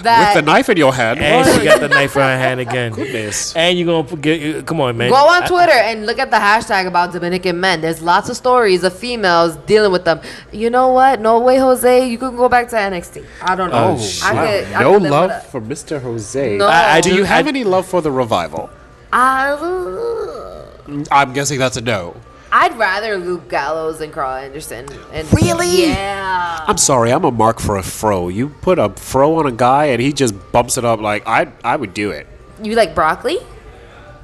that. With the knife in your hand. And What? she got the knife in her hand again. Goodness. And you're gonna forget. Come on, man. Go on Twitter and look at the hashtag about Dominican men. There's lots of stories of females dealing with them. You know what? No way, Jose. You can go back to NXT. I don't know. Oh, I wow. could No live with love that. for Mr. Jose. No. Do you have any love for the revival? I- I'm guessing that's a no. I'd rather Luke Gallows and Carl Anderson. And Really? Yeah. I'm sorry, I'm a mark for a fro. You put a fro on a guy and he just bumps it up like I would do it. You like broccoli?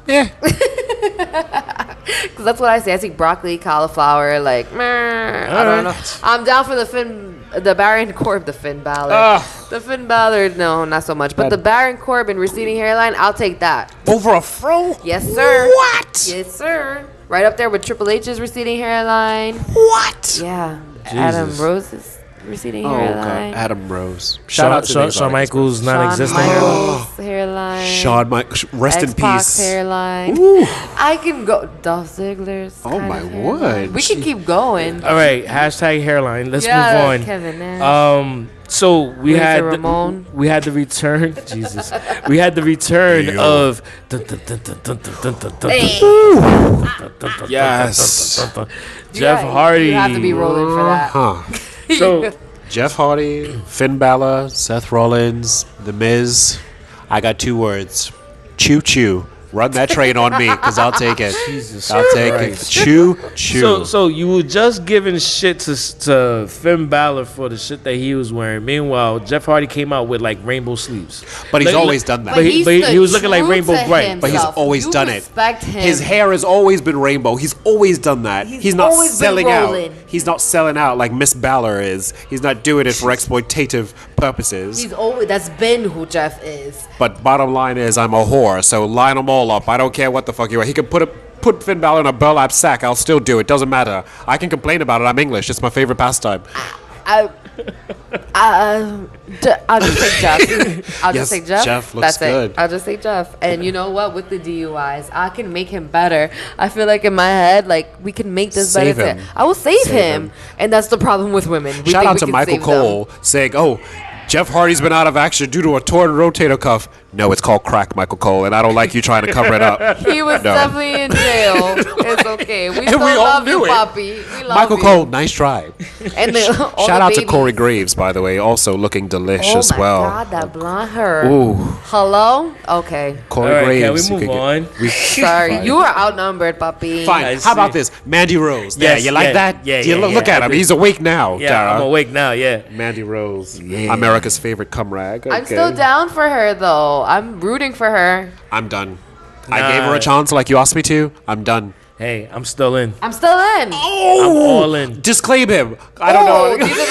Yeah. Because that's what I say. I see broccoli, cauliflower, like, meh, I don't know. I'm down for the Baron Corbin, the Finn Balor. The Finn Balor, no, not so much. But the Baron Corbin receding hairline, I'll take that. Over a fro? Yes, sir. What? Yes, sir. Right up there with Triple H's receding hairline. What? Yeah. Adam Rose's receding Oh, hairline. God. Adam Rose. Shout out to Shawn Exotic Michaels Shawn non-existent. Michaels hairline. Shawn Michaels. Rest in X-Pac peace. hairline. Ooh. I can go. Dolph Ziggler's. Oh, kind my of hairline. word. We can keep going. All right, hashtag hairline. Let's Yeah, move on. Kevin Nash. So we Razor had Ramon. we had the return. Jesus, we had the return of. Yes. Jeff Hardy. You have to be rolling for that. Huh. So Jeff Hardy, Finn Balor, Seth Rollins, The Miz. I got 2 words. Choo choo. Run that train on me, because I'll take it. Jesus I'll take Christ. it. Choo choo. So you were just giving shit to Finn Balor for the shit that he was wearing. Meanwhile, Jeff Hardy came out with like rainbow sleeves. But he's Like- always done that. But he was looking like Rainbow Bright. But he's always you done it. respect him. His hair has always been rainbow. He's always done that. He's not always been selling out. rolling. He's not selling out like Miss Balor is. He's not doing it for exploitative purposes. He's always. That's been who Jeff is. But bottom line is, I'm a whore, so line them all up. I don't care what the fuck you are. He can put Finn Balor in a burlap sack. I'll still do it. Doesn't matter. I can complain about it. I'm English. It's my favorite pastime. I'll just take Jeff. I'll Yes, just take Jeff. Jeff looks That's good. it. I'll just take Jeff. And you know what? With the DUIs, I can make him better. I feel like in my head, like we can make this Save better. him. I will save Save him. him. And that's the problem with women. We Shout think out we to can Michael save them. Cole saying, "Oh, Jeff Hardy's been out of action due to a torn rotator cuff." No, it's called crack, Michael Cole, and I don't like you trying to cover it up. He was No. definitely in jail. It's okay. We still we all love knew you, it. Poppy. We love Michael you. Cole, nice try. And all Shout the out to babies. Corey Graves, by the way, also looking delish Oh as my well. God, that blonde hair. Ooh, Hello? Okay. Corey All right, Graves. can we you move could on? Sorry. You are outnumbered, Puppy. Fine. I How about see. this? Mandy Rose. There, Yes, you like yeah, that? yeah, You yeah, look yeah, at I him. agree. He's awake now. Yeah, Dara. I'm awake now. Yeah. Mandy Rose, America's favorite cum rag. I'm Okay. still down for her, though. I'm rooting for her. I'm done. I gave her a chance like you asked me to. I'm done. Hey, I'm still in. I'm still in. I'm all in. Disclaim him. I don't know. These are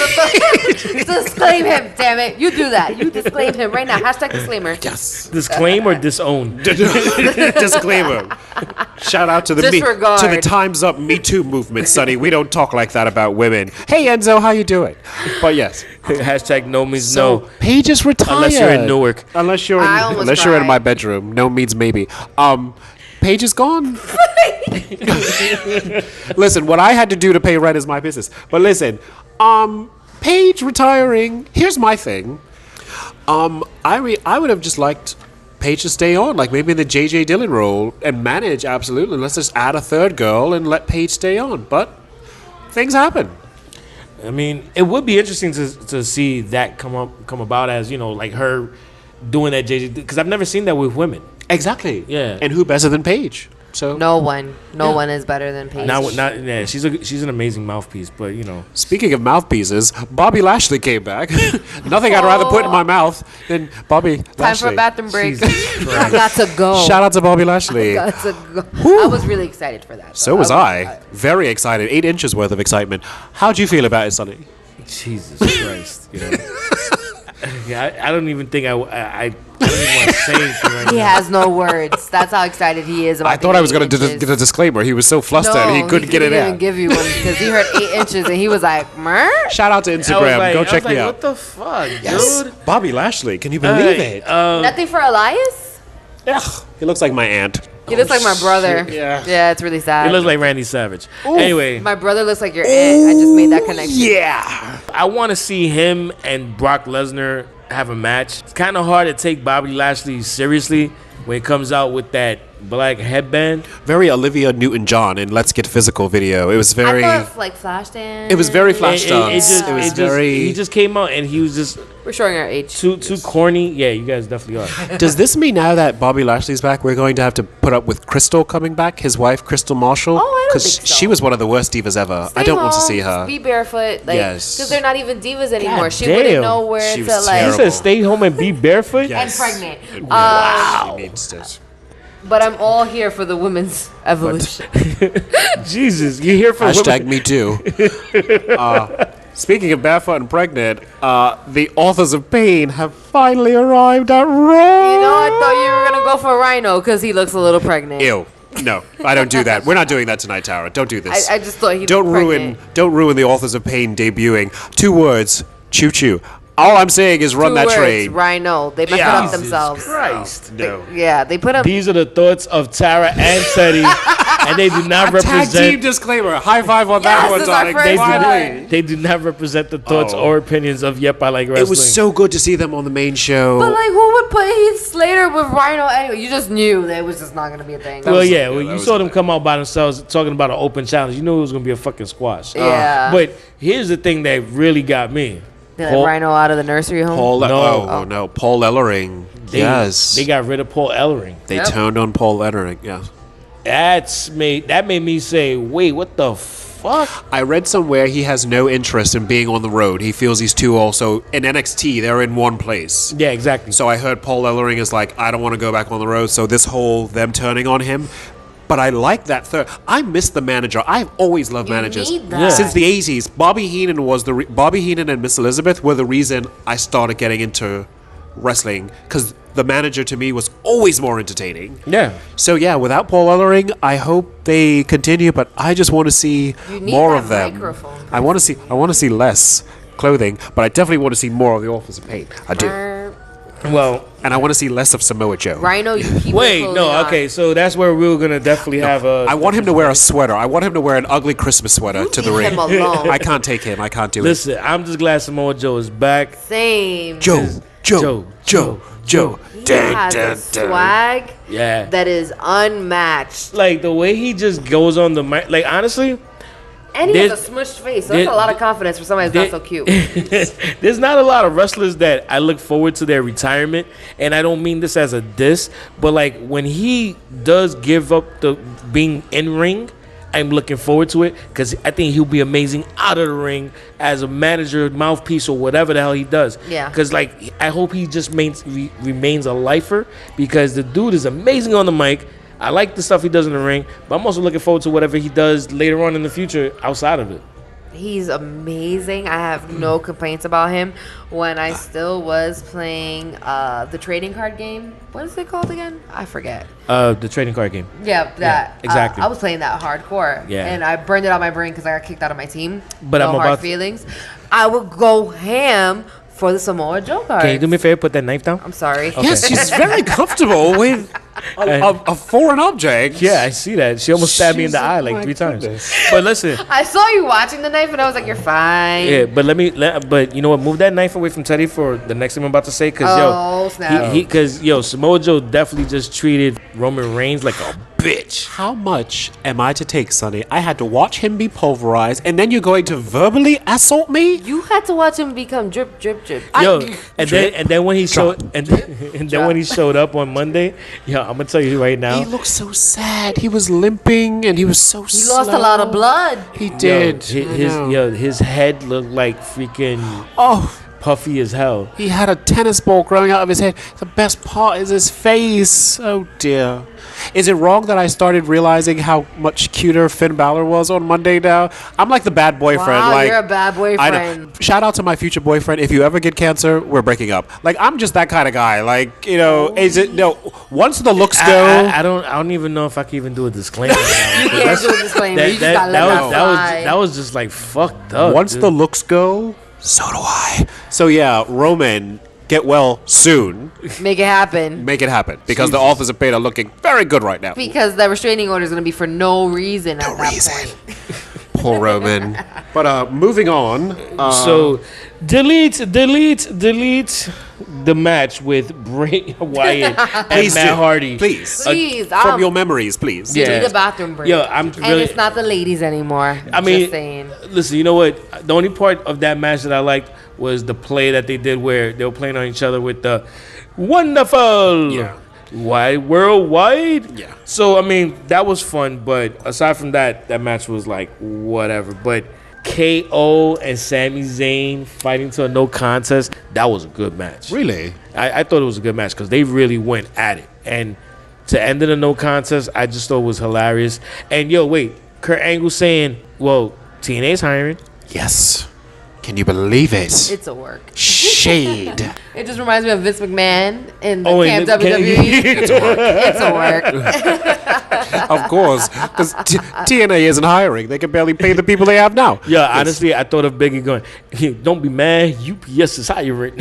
the disclaim him, damn it. You do that. You disclaim him right now. Hashtag disclaimer. Yes. Disclaim or disown? Disclaimer. Shout out to the Disregard. to the Time's Up Me Too movement, Sonny. We don't talk like that about women. Hey Enzo, how you doing? But yes. Hashtag no means So no. Paige is retired. Unless you're in Newark. Unless you're I almost unless you're in cried. my bedroom. No means maybe. Paige is gone. Listen, what I had to do to pay rent is my business. But listen, Paige retiring. Here's my thing. I would have just liked Paige to stay on, like maybe in the J.J. Dillon role and manage. Absolutely, let's just add a third girl and let Paige stay on. But things happen. I mean, it would be interesting to see that come about as, you know, like her doing that JJ, because I've never seen that with women. Exactly. Yeah. And who better than Paige? So No one is better than Paige. Yeah, she's an amazing mouthpiece, but you know. Speaking of mouthpieces, Bobby Lashley came back. Nothing I'd rather put in my mouth than Bobby Time Lashley. for a bathroom break. Jesus I got to go. Shout out to Bobby Lashley. I got to go. I was really excited for that. So was I. Very excited. 8 inches worth of excitement. How'd you feel about it, Sonny? Jesus Christ, you know. Yeah, I don't even think I don't even want to say anything right He now. has no words. That's how excited he is about I thought I was going to get get a disclaimer. He was so flustered he couldn't get it He didn't even out. give you one because he heard 8 inches and he was like, "Mer." Shout out to I was Instagram. like- Go I was check like, me out. What the fuck, Yes. dude? Bobby Lashley. Can you believe it? Nothing for Elias. Ugh, he looks like my aunt. He looks like my brother. Yeah. Yeah, it's really sad. He looks like Randy Savage. Anyway, My brother looks like your aunt. I just made that connection. Yeah. I want to see him and Brock Lesnar have a match. It's kind of hard to take Bobby Lashley seriously when it comes out with that black headband. Very Olivia Newton-John in Let's Get Physical video. It was very... I thought like Flashdance. It was very Flashdance. It was very... He just came out and he was just We're showing our age. too corny. Yeah, you guys definitely are. Does this mean now that Bobby Lashley's back, we're going to have to put up with Crystal coming back, his wife, Crystal Marshall? Oh, I don't think so. she was one of the worst divas ever. Stay I don't want to home, see her. Be barefoot. Like, Yes. Because they're not even divas anymore. God She damn. wouldn't know where She to was like. He terrible. said stay home and be barefoot. Yes. And pregnant. Wow. She needs to... But I'm all here for the women's evolution. Jesus, you here for Hashtag women? me too. Speaking of barefoot and pregnant, the authors of Pain have finally arrived at Raw. You know, I thought you were gonna go for Rhino because he looks a little pregnant. Ew. No, I don't do that. We're not doing that tonight, Tara. Don't do this. I just thought he don't looked ruin pregnant. don't ruin the authors of Pain debuting. 2 words, choo choo. All I'm saying is run 2 that words, train. Rhino. They messed it up themselves. Christ. No. Yeah, they put up. These are the thoughts of Tara and Teddy, and they do not Tag team represent. disclaimer. High five on that Yes, one, this is our darling. first They do, Finally. not, they do not represent the thoughts Oh. or opinions of Yep, I Like Wrestling. It was so good to see them on the main show. But like, who would put Heath Slater with Rhino anyway? You just knew that it was just not gonna be a thing. Well, yeah, that you was saw the them thing. come out by themselves talking about an open challenge. You knew it was going to be a fucking squash. Yeah. But here's the thing that really got me. They let Rhino out of the nursery home. Paul, No. no, Paul Ellering. They, Yes. They got rid of Paul Ellering. They Yep. turned on Paul Ellering, yeah. That made me say, wait, what the fuck? I read somewhere he has no interest in being on the road. He feels he's too also in NXT. They're in one place. Yeah, exactly. So I heard Paul Ellering is like, I don't want to go back on the road. So this whole them turning on him. But I like that third. I miss the manager. I've always loved You managers need that. since the '80s. Bobby Heenan was Bobby Heenan and Miss Elizabeth were the reason I started getting into wrestling because the manager to me was always more entertaining. Yeah. So yeah, without Paul Ellering, I hope they continue. But I just want to see You need more that of them. microphone. I want to see less clothing, but I definitely want to see more of the Authors of Pain. I do, Well, and I want to see less of Samoa Joe. Rhino, you keep wait, your no, clothing okay, on. so that's where we were going to definitely have a. I want him to wear a sweater. I want him to wear an ugly Christmas sweater to the Leave ring. him alone. I can't take him. I can't do Listen, I'm just glad Samoa Joe is back. Same. it. Joe. Joe. He has a swag Yeah. that is unmatched. Like the way he just goes on the mic. Like, honestly, And he There's- has a smushed face. So that's a lot of confidence for somebody that's not so cute. there's not a lot of wrestlers that I look forward to their retirement, and I don't mean this as a diss, but like when he does give up the being in ring, I'm looking forward to it because I think he'll be amazing out of the ring as a manager, mouthpiece, or whatever the hell he does. Yeah. Because like I hope he just remains a lifer because the dude is amazing on the mic. I like the stuff he does in the ring, but I'm also looking forward to whatever he does later on in the future outside of it. He's amazing. I have no complaints about him. When I still was playing the trading card game, what is it called again? I forget. The trading card game. Yeah, that. exactly. I was playing that hardcore. Yeah. And I burned it out my brain because I got kicked out of my team. But no I'm hard about to- feelings. I would go ham for the Samoa Joe card. Can you do me a favor? Put that knife down. I'm sorry. Yes, she's very comfortable with a foreign object. Yeah, I see that. She almost stabbed me in the She's- eye oh like my 3 times. goodness. But listen, I saw you watching the knife and I was like, you're fine. yeah. But but you know what? Move that knife away from Teddy for the next thing I'm about to say, cause Oh, snap. because Samoa Joe definitely just treated Roman Reigns like a bitch. How much am I to take, Sonny? I had to watch him be pulverized, and then you're going to verbally assault me? You had to watch him become drip, drip, drip. Yo, and then when he showed when he showed up on Monday, yo, I'm gonna tell you right now. He looked so sad. He was limping, and he was so He lost a lot of blood. He did. His head looked like freaking puffy as hell. He had a tennis ball growing out of his head. The best part is his face. Oh dear. Is it wrong that I started realizing how much cuter Finn Balor was on Monday now? I'm like the bad boyfriend. Wow, like, you're a bad I know. boyfriend. Shout out to my future boyfriend. If you ever get cancer, we're breaking up. Like, I'm just that kind of guy. Like, once the looks go. I don't even know if I can even do a disclaimer. Now, You can't do a disclaimer. You just gotta let that slide. that was just like fucked up. Once dude. the looks go, so do I. So yeah, Roman, get well soon. Make it happen. Make it happen. Because the authors of pain are looking very good right now. Because the restraining order is going to be for no reason at that point. Poor Roman. But moving on. So delete the match with Bray Wyatt and Matt Hardy. Please. From your memories, please. You need a bathroom break. Yo, and it's not the ladies anymore. I mean, just saying. Listen, you know what? The only part of that match that I liked was the play that they did where they were playing on each other with the wonderful wide worldwide. Yeah. So I mean, that was fun, but aside from that, that match was like whatever. But KO and Sami Zayn fighting to a no contest, that was a good match. Really? I thought it was a good match because they really went at it. And to end in a no contest, I just thought it was hilarious. And yo, wait, Kurt Angle saying, well, TNA's hiring. Yes. Can you believe it? It's a work. Shade. It just reminds me of Vince McMahon in the in Camp the- WWE. It's a work. It's a work. Of course. Because TNA isn't hiring. They can barely pay the people they have now. Yeah, honestly, I thought of Biggie going, "Hey, don't be mad, UPS is hiring."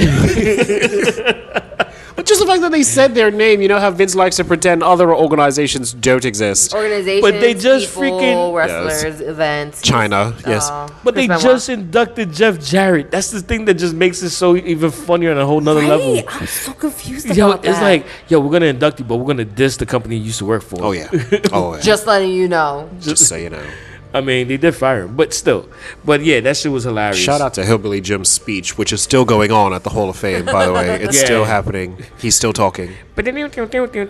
But just the fact that they said their name, you know how Vince likes to pretend other organizations don't exist. Organizations, But they just people, freaking- wrestlers, events. China, yes. But they Chris just inducted Jeff Jarrett. That's the thing that just makes it so even funnier on a whole nother Benoit. level. Right? I'm so confused Yo, about that. it's like, yo, we're gonna induct you, but we're gonna diss the company you used to work for. Oh, yeah. Oh, yeah. Just letting you know. Just so you know. I mean, they did fire him, but still. But yeah, that shit was hilarious. Shout out to Hillbilly Jim's speech, which is still going on at the Hall of Fame, by the way. It's Yeah. still happening. He's still talking.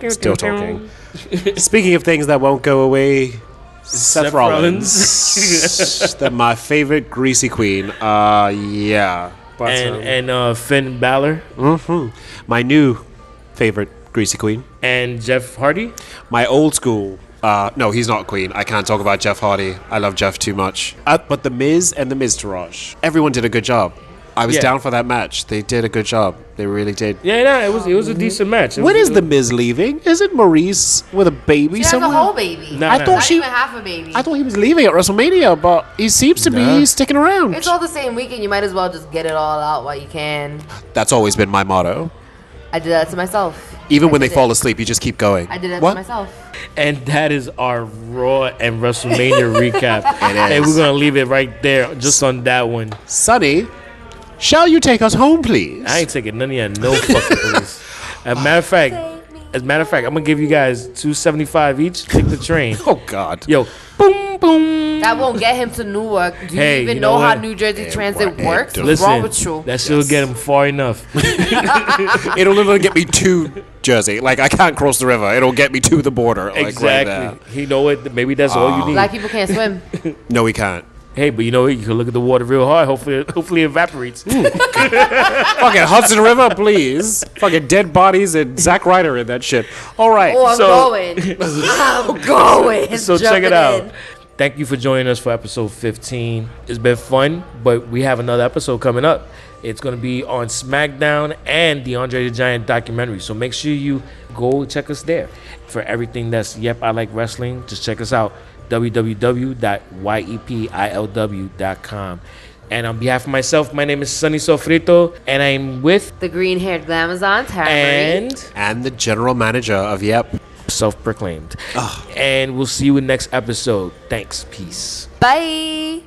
Still talking. Speaking of things that won't go away, Seth Rollins. That my favorite greasy queen. Yeah. But, and Finn Balor my new favorite greasy queen. and Jeff Hardy. My old school. No, he's not queen. I can't talk about Jeff Hardy. I love Jeff too much. But The Miz and The Miztourage. Everyone did a good job. I was Yeah. down for that match. They did a good job. They really did. Yeah, no, it was a decent match. When is The Miz leaving? Is it Maurice with a baby She has somewhere? a whole baby. Nah, I nah. thought Not she. even half a baby. I thought he was leaving at WrestleMania, but he seems to Nah. be sticking around. It's all the same weekend. You might as well just get it all out while you can. That's always been my motto. I did that to myself. Even I when they did fall it. asleep, you just keep going. I did that What? to myself. And that is our Raw and WrestleMania recap. It is. And we're gonna leave it right there, just on that one. Sonny, shall you take us home, please? I ain't taking none of y'all no fucking police. As a matter of fact, I'm gonna give you guys $275 each. Take the train. Oh God. Yo, boom, boom. That won't get him to Newark. Do you Hey, even you know know how what? New Jersey It Transit won't. works? It What's wrong Listen, with you? that shit'll get him far enough. It'll literally get me to Jersey. Like I can't cross the river. It'll get me to the border. Like, Exactly. Right You know what? Maybe that's all you need. Black people can't swim. there. No, we can't. Hey, but you know what? You can look at the water real hard. Hopefully it evaporates. Fucking Hudson River, please. Fucking dead bodies and Zack Ryder in that shit. All right. Oh, I'm So- going. I'm going. So check it Jumping out. in. Thank you for joining us for episode 15. It's been fun, but we have another episode coming up. It's going to be on Smackdown and the Andre the Giant documentary. So make sure you go check us there. For everything that's Yep, I Like Wrestling, just check us out. www.yepilw.com. And on behalf of myself, my name is Sonny Sofrito, and I'm with The green-haired glamazon, Tamara. And the general manager of Yep. Self-proclaimed. And we'll see you in the next episode. Thanks. Peace. Bye.